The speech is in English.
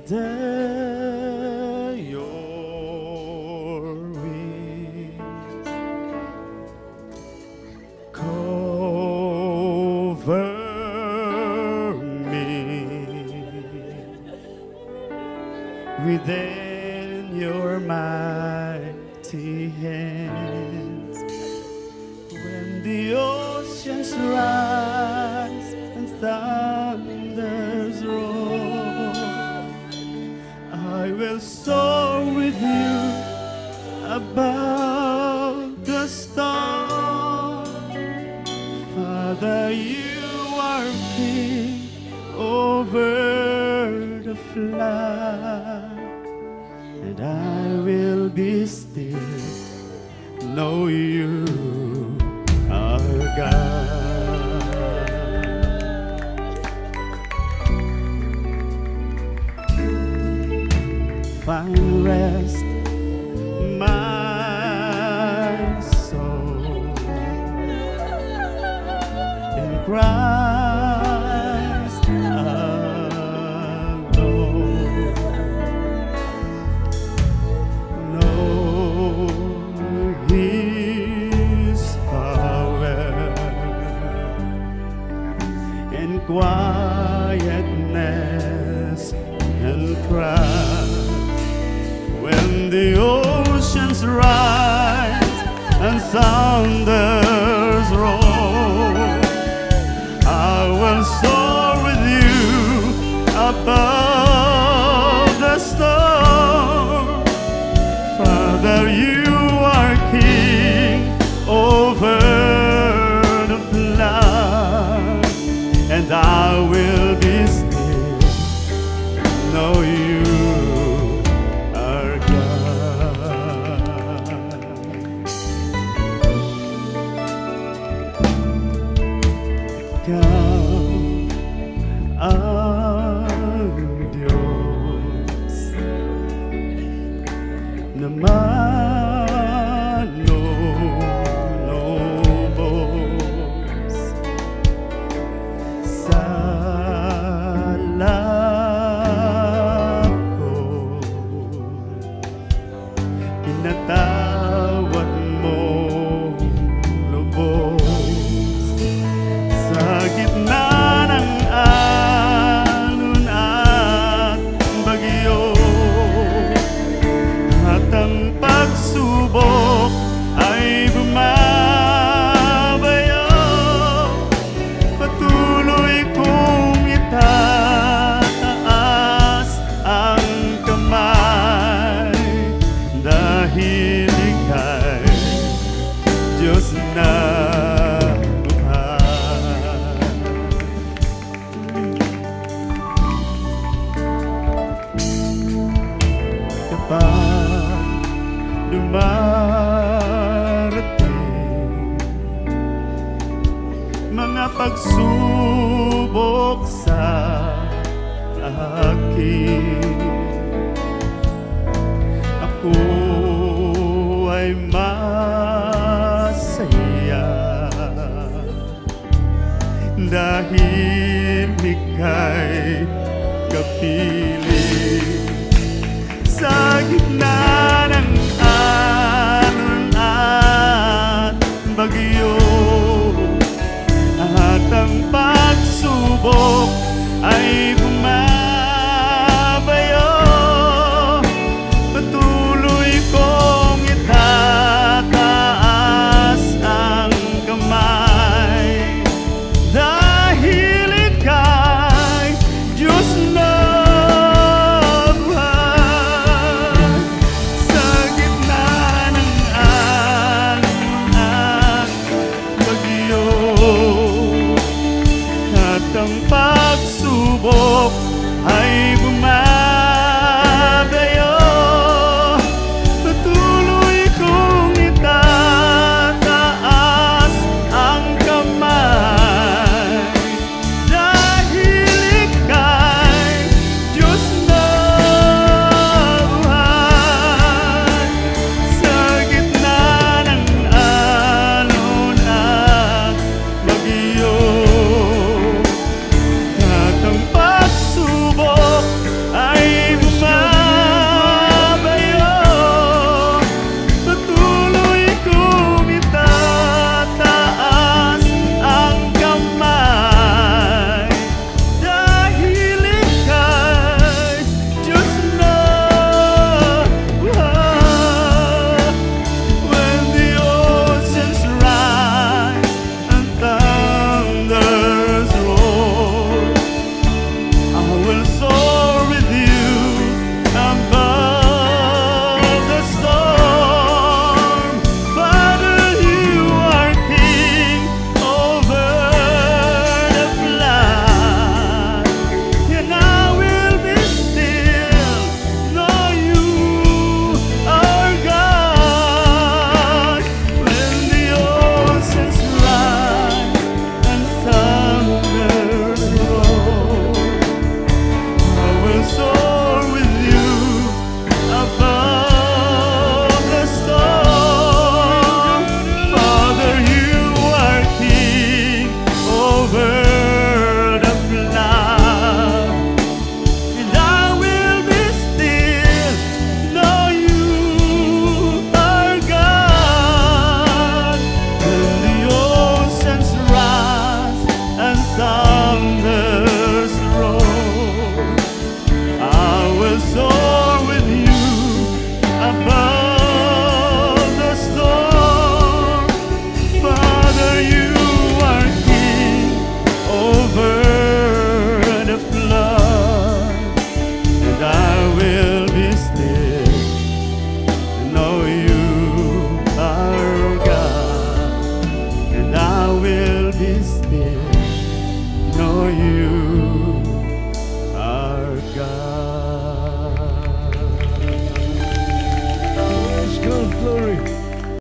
under your wings. Cover me within your mighty hands. When the oceans rise and thunders roll, I will soar with you above the storm. Father, you are king over the flood, and I will be still, know you are God. Find rest, my soul, in Christ alone. Know His power in quietness and pride. When the oceans rise and thunders roll, I will soar with you above the storm. Father, you are king over the flood, and I will be still, know you are God. Ikaw ang Diyos na manlulubos sa lakot. Pinatawad mo lubos sa gitna ng alon at bagyo, at ang pagsubok ay bumabayo. Patuloy kong itataas ang kamay, dahil ika'y Diyos na buhay. Kapag dumarating mga pagsubok sa akin, ako ay masaya, dahil ika'y kapiling sa gitna ng alon at bagyo, at ang pagsubok ay bumabayo. Patuloy kong itataas ang kamay, dahil ika'y Diyos na buhay. Sa gitna ng alon at bagyo, at ang pagsubok